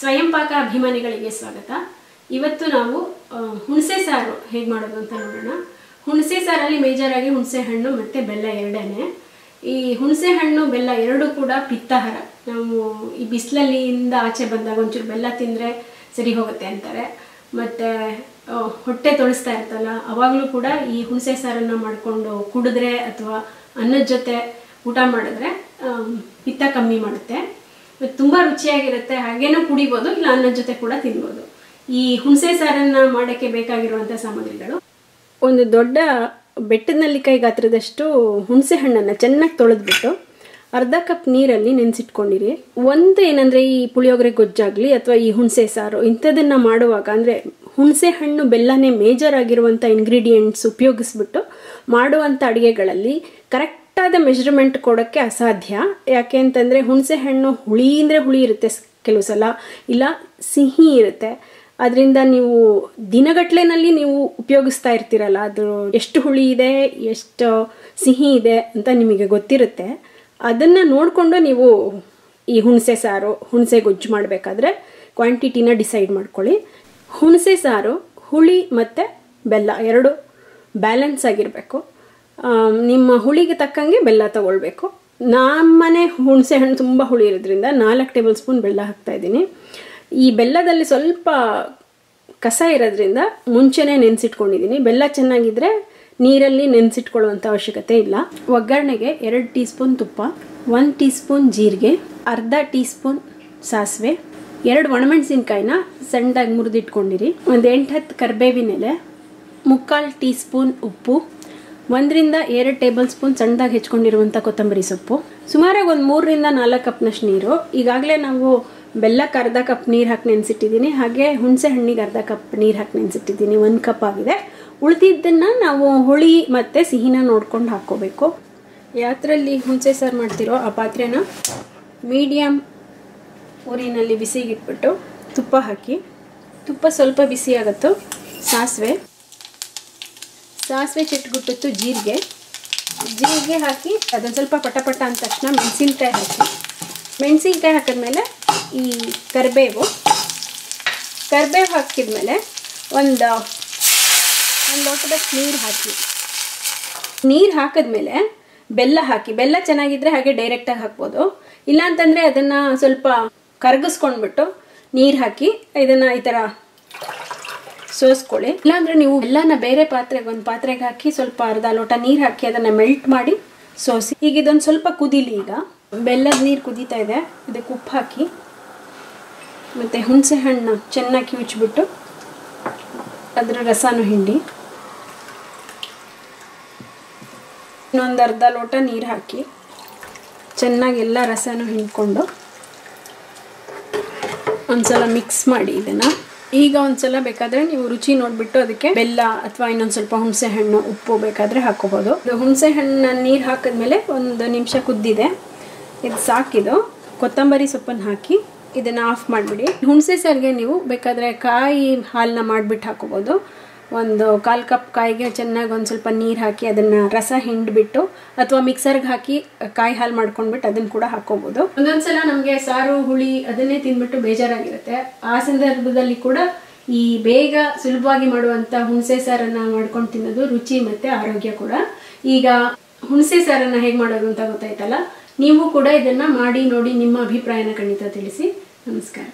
ಸ್ವಯಂ ಪಾಕ ಅಭಿಮಾನಿಗಳಿಗೆ ಸ್ವಾಗತ. ಇವತ್ತು ನಾವು ಹುಣಸೆ ಸಾರು ಹೇಗೆ ಮಾಡೋದು ಅಂತ ನೋಡೋಣ. ಹುಣಸೆ ಸಾರಲ್ಲಿ ಮೇಜರ್ ಆಗಿ ಹುಣಸೆ ಹಣ್ಣು ಮತ್ತು ಬೆಲ್ಲ ಎರಡೇನೆ. ಈ ಹುಣಸೆ ಹಣ್ಣು ಬೆಲ್ಲ ಎರಡೂ ಕೂಡ ಪಿತ್ತಾಹಾರ. ನಾವು ಈ ಬಿಸಿಲಲ್ಲಿಂದ ಆಚೆ ಬಂದಾಗ ಒಂಚೂರು ಬೆಲ್ಲ ತಿಂದರೆ ಸರಿ ಹೋಗುತ್ತೆ ಅಂತಾರೆ. ಮತ್ತು ಹೊಟ್ಟೆ ತೊಳಿಸ್ತಾ ಇರ್ತಲ್ಲ ಅವಾಗಲೂ ಕೂಡ ಈ ಹುಣಸೆ ಸಾರನ್ನು ಮಾಡಿಕೊಂಡು ಕುಡಿದ್ರೆ ಅಥವಾ ಅನ್ನದ ಜೊತೆ ಊಟ ಮಾಡಿದ್ರೆ ಪಿತ್ತ ಕಮ್ಮಿ ಮಾಡುತ್ತೆ. ತುಂಬ ರುಚಿಯಾಗಿರುತ್ತೆ. ಹಾಗೇನೂ ಕುಡಿಬೋದು, ಇಲ್ಲ ಅನ್ನದ ಜೊತೆ ಕೂಡ ತಿನ್ಬೋದು. ಈ ಹುಣಸೆ ಸಾರನ್ನು ಮಾಡೋಕ್ಕೆ ಬೇಕಾಗಿರುವಂಥ ಸಾಮಗ್ರಿಗಳು: ಒಂದು ದೊಡ್ಡ ಬೆಟ್ಟದ ನೆಲ್ಲಿಕಾಯಿ ಗಾತ್ರದಷ್ಟು ಹುಣಸೆ ಹಣ್ಣನ್ನು ಚೆನ್ನಾಗಿ ತೊಳೆದ್ಬಿಟ್ಟು ಅರ್ಧ ಕಪ್ ನೀರಲ್ಲಿ ನೆನೆಸಿಟ್ಕೊಂಡಿರಿ. ಒಂದು ಏನಂದರೆ ಈ ಪುಳಿಯೋಗರೆ ಗೊಜ್ಜಾಗಲಿ ಅಥವಾ ಈ ಹುಣಸೆ ಸಾರು ಇಂಥದನ್ನು ಮಾಡುವಾಗ ಅಂದರೆ ಹುಣಸೆ ಹಣ್ಣು ಬೆಲ್ಲನೇ ಮೇಜರ್ ಆಗಿರುವಂಥ ಇಂಗ್ರೀಡಿಯೆಂಟ್ಸ್ ಉಪಯೋಗಿಸ್ಬಿಟ್ಟು ಮಾಡುವಂಥ ಅಡುಗೆಗಳಲ್ಲಿ ಕರೆಕ್ಟಾದ ಮೆಜರ್ಮೆಂಟ್ ಕೊಡೋಕ್ಕೆ ಅಸಾಧ್ಯ. ಯಾಕೆ ಅಂತಂದರೆ ಹುಣಸೆ ಹಣ್ಣು ಹುಳಿ ಅಂದರೆ ಹುಳಿ ಇರುತ್ತೆ, ಕೆಲವು ಸಲ ಇಲ್ಲ ಸಿಹಿ ಇರುತ್ತೆ. ಅದರಿಂದ ನೀವು ದಿನಗಟ್ಲೆನಲ್ಲಿ ನೀವು ಉಪಯೋಗಿಸ್ತಾ ಇರ್ತೀರಲ್ಲ, ಅದು ಎಷ್ಟು ಹುಳಿ ಇದೆ ಎಷ್ಟು ಸಿಹಿ ಇದೆ ಅಂತ ನಿಮಗೆ ಗೊತ್ತಿರುತ್ತೆ. ಅದನ್ನು ನೋಡಿಕೊಂಡು ನೀವು ಈ ಹುಣಸೆ ಸಾರು ಹುಣಸೆ ಗೊಜ್ಜು ಮಾಡಬೇಕಾದ್ರೆ ಕ್ವಾಂಟಿಟಿನ ಡಿಸೈಡ್ ಮಾಡ್ಕೊಳ್ಳಿ. ಹುಣಸೆ ಸಾರು ಹುಳಿ ಮತ್ತು ಬೆಲ್ಲ ಎರಡು ಬ್ಯಾಲೆನ್ಸ್ ಆಗಿರಬೇಕು. ನಿಮ್ಮ ಹುಳಿಗೆ ತಕ್ಕಂಗೆ ಬೆಲ್ಲ ತಗೊಳ್ಬೇಕು. ನಮ್ಮನೆ ಹುಣಸೆ ಹಣ್ಣು ತುಂಬ ಹುಳಿ ಇರೋದ್ರಿಂದ 4 ಟೇಬಲ್ ಸ್ಪೂನ್ ಬೆಲ್ಲ ಹಾಕ್ತಾಯಿದ್ದೀನಿ. ಈ ಬೆಲ್ಲದಲ್ಲಿ ಸ್ವಲ್ಪ ಕಸ ಇರೋದ್ರಿಂದ ಮುಂಚೆನೇ ನೆನೆಸಿಟ್ಕೊಂಡಿದ್ದೀನಿ. ಬೆಲ್ಲ ಚೆನ್ನಾಗಿದ್ದರೆ ನೀರಲ್ಲಿ ನೆನೆಸಿಟ್ಕೊಳ್ಳುವಂಥ ಅವಶ್ಯಕತೆ ಇಲ್ಲ. ಒಗ್ಗರಣೆಗೆ 2 ಟೀ ಸ್ಪೂನ್ ತುಪ್ಪ, 1 ಟೀ ಸ್ಪೂನ್ ಜೀರಿಗೆ, ಅರ್ಧ ಟೀ ಸ್ಪೂನ್ ಸಾಸಿವೆ, 2 ಒಣಮೆಣಸಿನ್ಕಾಯಿನ ಸಣ್ಣದಾಗಿ ಮುರಿದಿಟ್ಕೊಂಡಿರಿ, ಒಂದು 8-10 ಕರಿಬೇವಿನ ಎಲೆ, 3/4 ಟೀ ಸ್ಪೂನ್ ಉಪ್ಪು, 1-2 ಟೇಬಲ್ ಸ್ಪೂನ್ ಸಣ್ಣದಾಗಿ ಹೆಚ್ಕೊಂಡಿರುವಂಥ ಕೊತ್ತಂಬರಿ ಸೊಪ್ಪು, ಸುಮಾರಾಗಿ ಒಂದು 3-4 ಕಪ್ನಷ್ಟು ನೀರು. ಈಗಾಗಲೇ ನಾವು ಬೆಲ್ಲಕ್ಕೆ ಅರ್ಧ ಕಪ್ ನೀರು ಹಾಕಿ ನೆನೆಸಿಟ್ಟಿದ್ದೀನಿ, ಹಾಗೆ ಹುಣಸೆ ಹಣ್ಣಿಗೆ ಅರ್ಧ ಕಪ್ ನೀರು ಹಾಕಿ ನೆನೆಸಿಟ್ಟಿದ್ದೀನಿ. 1 ಕಪ್ ಆಗಿದೆ. ಉಳಿದಿದ್ದನ್ನು ನಾವು ಹುಳಿ ಮತ್ತು ಸಿಹಿನ ನೋಡ್ಕೊಂಡು ಹಾಕ್ಕೋಬೇಕು. ಯಾತ್ರಲ್ಲಿ ಹುಣಸೆ ಸಾರು ಮಾಡ್ತಿರೋ ಆ ಪಾತ್ರೆನ ಮೀಡಿಯಮ್ ಊರಿನಲ್ಲಿ ಬಿಸಿಗಿಟ್ಬಿಟ್ಟು ತುಪ್ಪ ಹಾಕಿ, ತುಪ್ಪ ಸ್ವಲ್ಪ ಬಿಸಿ ಆಗುತ್ತೋ ಸಾಸಿವೆ ಚಿಟ್ಗುಟ್ಟಿತ್ತು ಜೀರಿಗೆ ಹಾಕಿ ಅದನ್ನು ಸ್ವಲ್ಪ ಪಟ ಅಂದ ತಕ್ಷಣ ಮೆಣಸಿನ್ಕಾಯಿ ಹಾಕಿದ್ಮೇಲೆ ಈ ಕರಿಬೇವು ಹಾಕಿದ್ಮೇಲೆ ಒಂದು ಲೋಟದಷ್ಟು ನೀರು ಹಾಕಿದ್ಮೇಲೆ ಬೆಲ್ಲ ಚೆನ್ನಾಗಿದ್ರೆ ಹಾಗೆ ಡೈರೆಕ್ಟಾಗಿ ಹಾಕ್ಬೋದು. ಇಲ್ಲ ಅಂತಂದರೆ ಅದನ್ನು ಸ್ವಲ್ಪ ಕರಗಿಸ್ಕೊಂಡ್ಬಿಟ್ಟು ನೀರು ಹಾಕಿ ಇದನ್ನು ಈ ಥರ ಸೋಸ್ಕೊಳ್ಳಿ. ಇಲ್ಲಾಂದರೆ ನೀವು ಬೆಲ್ಲನ ಬೇರೆ ಒಂದು ಪಾತ್ರೆಗೆ ಹಾಕಿ ಸ್ವಲ್ಪ ಅರ್ಧ ಲೋಟ ನೀರು ಹಾಕಿ ಅದನ್ನು ಮೆಲ್ಟ್ ಮಾಡಿ ಸೋಸಿ. ಈಗ ಇದೊಂದು ಸ್ವಲ್ಪ ಕುದೀಲಿ. ಈಗ ಬೆಲ್ಲದ ನೀರು ಕುದೀತಾ ಇದೆ, ಇದಕ್ಕೆ ಉಪ್ಪು ಹಾಕಿ ಮತ್ತು ಹುಣಸೆ ಹಣ್ಣು ಚೆನ್ನಾಗಿ ಕಿವುಚ್ಬಿಟ್ಟು ಅದರ ರಸನೂ ಹಿಂಡಿ ಇನ್ನೊಂದು ಅರ್ಧ ಲೋಟ ನೀರು ಹಾಕಿ ಚೆನ್ನಾಗಿ ಎಲ್ಲ ರಸನೂ ಹಿಂಡ್ಕೊಂಡು ಒಂದ್ಸಲ ಮಿಕ್ಸ್ ಮಾಡಿ ಇದನ್ನು. ಈಗ ಒಂದ್ಸಲ ಬೇಕಾದರೆ ನೀವು ರುಚಿ ನೋಡಿಬಿಟ್ಟು ಅದಕ್ಕೆ ಬೆಲ್ಲ ಅಥವಾ ಇನ್ನೊಂದು ಸ್ವಲ್ಪ ಹುಣಸೆ ಹಣ್ಣು ಉಪ್ಪು ಬೇಕಾದರೆ ಹಾಕೋಬೋದು. ಹುಣಸೆ ಹಣ್ಣು ನೀರು ಹಾಕಿದ್ಮೇಲೆ 1 ನಿಮಿಷ ಕುದ್ದಿದೆ, ಇದು ಸಾಕಿದು. ಕೊತ್ತಂಬರಿ ಸೊಪ್ಪನ್ನು ಹಾಕಿ ಇದನ್ನು ಆಫ್ ಮಾಡಿಬಿಡಿ. ಹುಣಸೆ ಸಾರಿಗೆ ನೀವು ಬೇಕಾದರೆ ಕಾಯಿ ಹಾಲನ್ನ ಮಾಡಿಬಿಟ್ಟು ಹಾಕೋಬೋದು. ಒಂದು 1/4 ಕಪ್ ಕಾಯಿಗೆ ಚೆನ್ನಾಗಿ ಒಂದು ಸ್ವಲ್ಪ ನೀರು ಹಾಕಿ ಅದನ್ನು ರಸ ಹಿಂಡ್ಬಿಟ್ಟು ಅಥವಾ ಮಿಕ್ಸರ್ಗೆ ಹಾಕಿ ಕಾಯಿ ಹಾಲು ಮಾಡ್ಕೊಂಡ್ಬಿಟ್ಟು ಅದನ್ನು ಕೂಡ ಹಾಕೋಬೋದು. ಒಂದೊಂದ್ಸಲ ನಮಗೆ ಸಾರು ಹುಳಿ ಅದನ್ನೇ ತಿಂದ್ಬಿಟ್ಟು ಬೇಜಾರಾಗಿರುತ್ತೆ. ಆ ಸಂದರ್ಭದಲ್ಲಿ ಕೂಡ ಈ ಬೇಗ ಸುಲಭವಾಗಿ ಮಾಡುವಂಥ ಹುಣಸೆ ಸಾರನ್ನು ಮಾಡ್ಕೊಂಡು ತಿನ್ನೋದು ರುಚಿ ಮತ್ತು ಆರೋಗ್ಯ ಕೂಡ. ಈಗ ಹುಣಸೆ ಸಾರನ್ನು ಹೇಗೆ ಮಾಡೋದು ಅಂತ ಗೊತ್ತಾಯ್ತಲ್ಲ. ನೀವು ಕೂಡ ಇದನ್ನು ಮಾಡಿ ನೋಡಿ ನಿಮ್ಮ ಅಭಿಪ್ರಾಯನ ಖಂಡಿತ ತಿಳಿಸಿ. ನಮಸ್ಕಾರ.